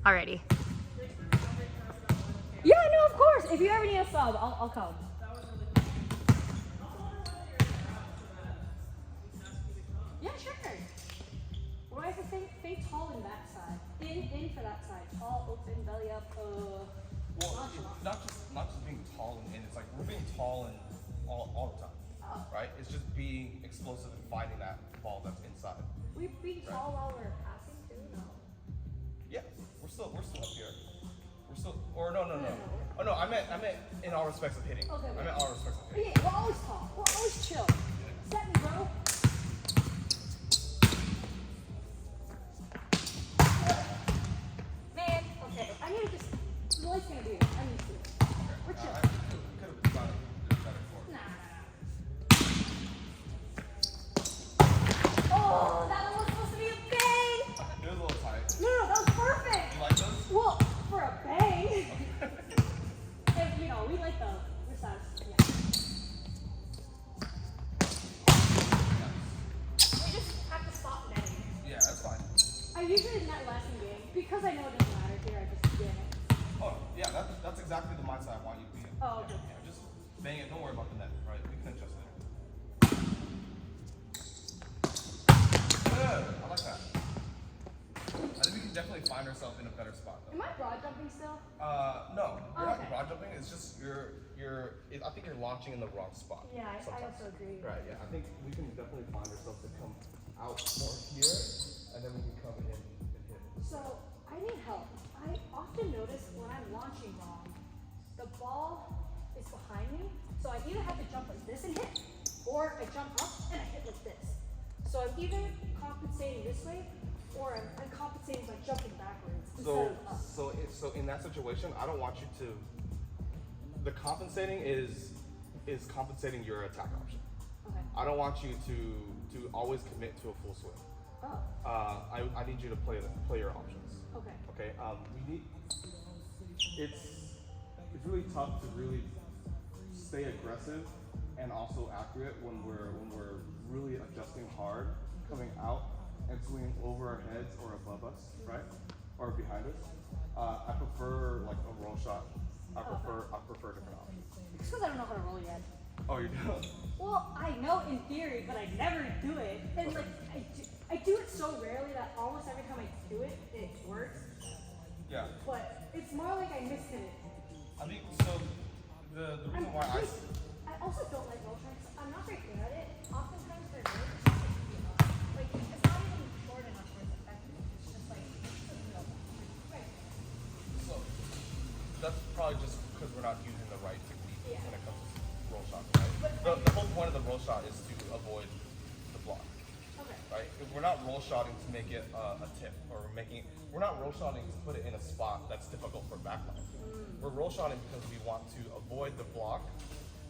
Alrighty. Yeah, no, of course. If you ever need a sub, I'll come. Yeah, sure. What do I have to think? Think tall in that side. In for that side. Tall, open, belly up. Well, not just being tall and in. It's like we're being tall and all the time, right? It's just being explosive and finding that ball that's inside. We being tall while we're passing too? No. Yeah, we're still up here. We're still, or no. Oh no, I meant in all respects of hitting. Okay. I meant all respects of hitting. Yeah, we're always tall. We're always chill. Set me, bro. Man, okay. I need to just. The light's gonna do. I need to. We're chill. We could have done it better for it. Nah. Oh, that one was supposed to be a bang. It was a little tight. No, that was perfect. You like those? Well, for a bang. And we like the size. Yeah. We just have to stop netting. Yeah, that's fine. I usually net less in game because I know it doesn't matter here. I just get it. Oh, yeah, that's exactly the mindset I want you to be in. Oh, okay. Yeah, just bang it. Don't worry about the net, right? We can adjust it. Good. I like that. I think we can definitely find ourselves in a better spot, though. Am I broad jumping still? No, you're Okay. not broad jumping. It's just I think you're launching in the wrong spot. Yeah, I sometimes. also agree. Right. Yeah. I think we can definitely find ourselves to come out more here, and then we can come in and hit. So I need help. I often notice when I'm launching wrong, the ball is behind me. So I either have to jump like this and hit, or I jump up and I hit like this. So I'm either compensating this way, or I'm compensating by jumping backwards instead of up. So in that situation, I don't want you to. The compensating is compensating your attack option. Okay. I don't want you to always commit to a full swing. Oh. I need you to play your options. Okay. Okay. We need. It's really tough to really stay aggressive and also accurate when we're really adjusting hard, coming out and swinging over our heads or above us, right, or behind us. I prefer like a roll shot. I prefer different options. It's because I don't know how to roll yet. Oh, you do? Well, I know in theory, but I never do it. And like I do it so rarely that almost every time I do it, it works. Yeah. But it's more like I missed it. I think so. The reason why I also don't like roll tricks. I'm not very good at it. Oftentimes they're good. Like it's not even short enough where it's effective. It's just like right. So that's probably just because we're not using the right technique Yeah. when it comes to roll shot, right? The whole point of the roll shot is to avoid the block, Okay. right? If we're not roll shotting to make it a tip, or we're not roll shotting to put it in a spot that's difficult for backline. We're roll shotting because we want to avoid the block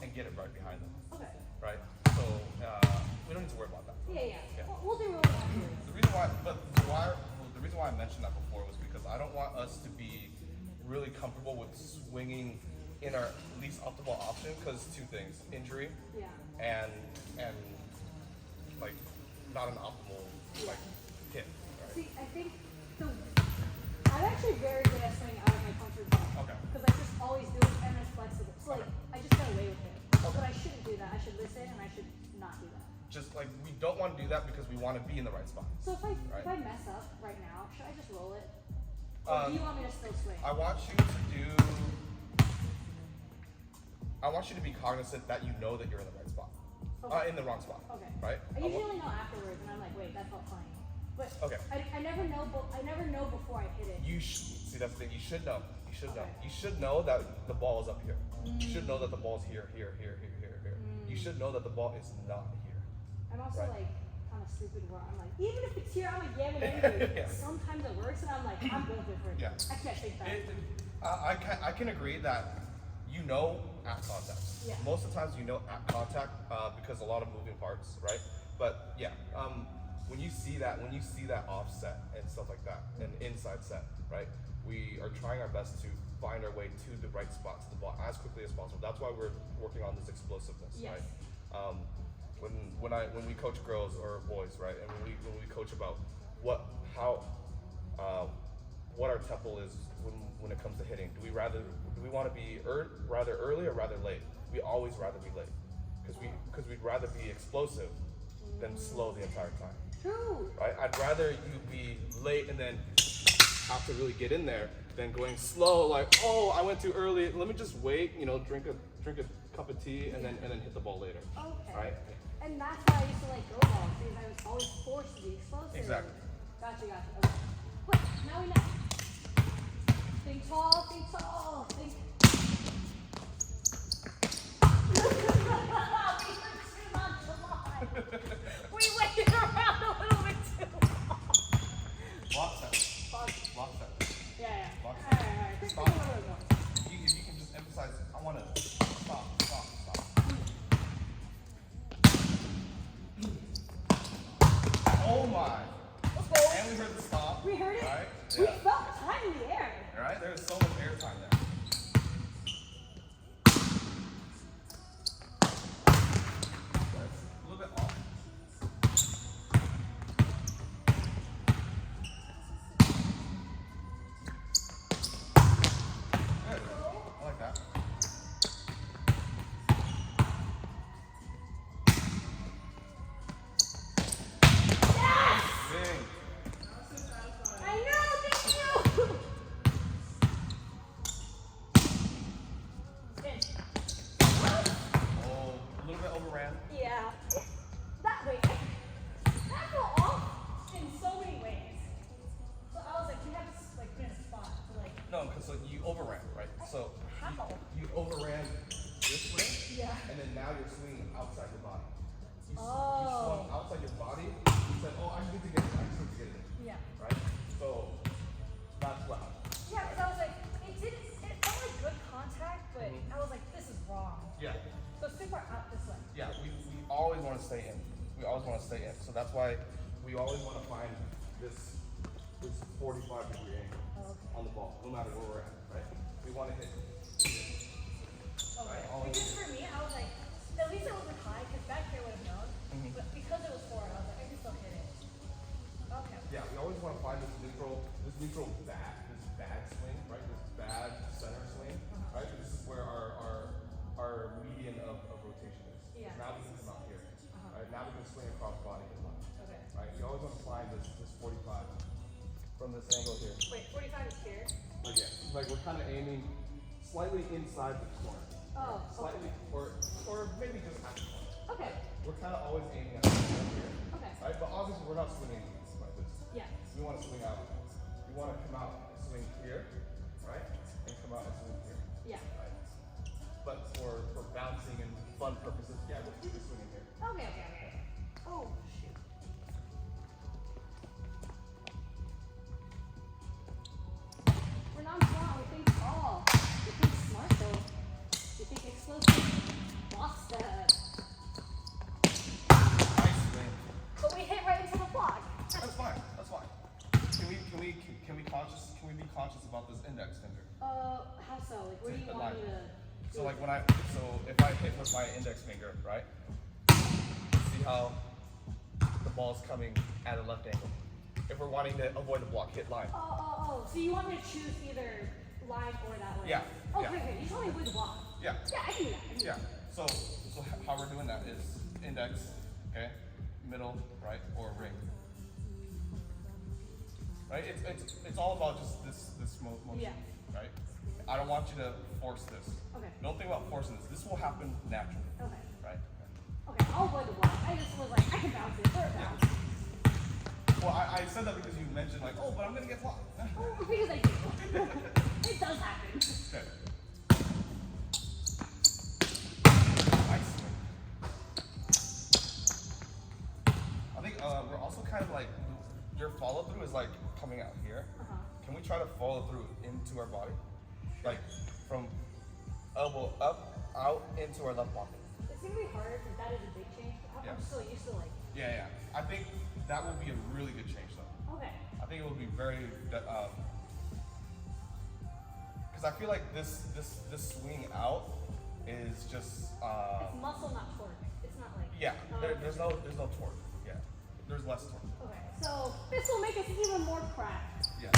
and get it right behind them, Okay. right? So we don't need to worry about that. Yeah. Yeah. We'll do roll afterwards. The reason why I mentioned that before was because I don't want us to be really comfortable with swinging in our least optimal option, because two things: injury Yeah. and like not an optimal like hit. Right? See, I think I'm actually very good at swinging out of my comfort zone. Okay. Because I just always do it and it's flexible. So like I just get away with it. But I shouldn't do that. I should listen and I should not do that. Just like we don't want to do that because we want to be in the right spot. So if I mess up right now, should I just roll it? Or do you want me to still swing? I want you to be cognizant that you know that you're in the right spot. Okay. In the wrong spot. Okay. Right? I usually know afterwards, and I'm like, wait, that felt funny. But Okay. I never know. I never know before I hit it. See, that's the thing. You should know. You should know. Okay. You should know that the ball is up here. You should know that the ball is here. You should know that the ball is not here. I'm also Right. like kind of stupid where I'm like, even if it's here, I'm like, yeah, whatever. Yeah. Sometimes it works, and I'm like, I'm going for it. Yeah. I can't take that. I can agree that you know at contact. Yeah. Most of the times you know at contact because a lot of moving parts, right? But yeah, when you see that offset and stuff like that, an inside set, right? We are trying our best to find our way to the right spot to the ball as quickly as possible. That's why we're working on this explosiveness, Yes. right? When we coach girls or boys, right, and when we coach about what our tempo is when it comes to hitting. Do we want to be rather early or rather late? We always rather be late because we'd rather be explosive than slow the entire time. True. Right? I'd rather you be late and then have to really get in there than going slow. Like, oh, I went too early. Let me just wait. You know, drink a cup of tea and then hit the ball later. Okay. Right? And that's why I used to like go balls because I was always forced to be explosive. Exactly. Gotcha. Okay. But now we know. Think tall. Think tall. Think. We waited around a little bit too long. Lock set. Yeah. Lock All set. right. Stop. If you can just emphasize, I want to stop. Oh my. Let's go. And we heard the stop. We heard it. Right? We Yeah. felt time in the air. All right? There's so much air time there. That's a little bit off. Good. I like that. Yes! Ding. I know. Thank you. In. Oh, a little bit overran. Yeah. That way. That fell off in so many ways. So I was like, we have to like put in a spot to like. No, because you overran, right? So How? you overran this way, Yeah. and then now you're swinging outside your body. You Oh. swung outside your body. You said, "Oh, I just need to get it. I just need to get it." Yeah. Right? So that's what happened. Yeah, because I was like, it felt like good contact, but I was like, this is wrong. Yeah. So super out this way. Yeah. We always want to stay in. We always want to stay in. So that's why we always want to find this 45-degree angle Okay. on the ball, no matter where we're at. Right? We want to hit. Okay. Always. Because for me, I was like, at least it wasn't high, because back here would have known. But because it was forward, I was like, I can still hit it. Okay. Yeah, we always want to find this neutral bad swing, right? This bad center swing, right? This is where our median of rotation is. Yeah. Now we can come out here, right? Now we can swing across body and line, Okay. right? You always want to find this 45 from this angle here. Wait, 45 is here? Like yeah, like we're kind of aiming slightly inside the corner. Oh, Slightly, or maybe just at the corner. Okay. We're kind of always aiming at the corner here. Okay. Right, but obviously we're not swinging like this. Yeah. We want to swing out. We want to come out and swing here, right? And come out and swing here, Yeah. right? But for bouncing and fun purposes, yeah, we'll keep it swinging here. Okay. Oh, shoot. We're not smart, we think tall. We think smart though. We think explosive. Lost that. Nice swing. But we hit right into the block. That's fine. That's fine. Can we be conscious about this index finger? How so? Like, where do you Hit want line. me to? So like if I hit with my index finger, right? See how the ball's coming at a left angle. If we're wanting to avoid the block, hit line. Oh. So you want me to choose either line or that way? Yeah, Oh, yeah. okay. You told me with the block. Yeah. Yeah, I can do that. Yeah. So how we're doing that is index, okay, middle, right, or ring. Right? It's all about just this motion. Yeah. Right? I don't want you to force this. Okay. Don't think about forcing this. This will happen naturally. Okay. Right? Okay, I'll avoid the block. I just was like, I can bounce it. Or bounce. Well, I said that because you mentioned like, oh, but I'm gonna get blocked. Oh, because I do. It does happen. Okay. Nice swing. I think we're also kind of like, your follow through is like coming out here. Can we try to follow through into our body? Like from elbow up, out into our left pocket. It's gonna be harder because that is a big change. Yeah. I'm so used to like. Yeah. I think that will be a really good change though. Okay. I think it will be very, because I feel like this swing out is just. It's muscle, not torque. It's not like. Yeah. There's no torque. Yeah. There's less torque. Okay, so this will make us even more cracked. Yeah.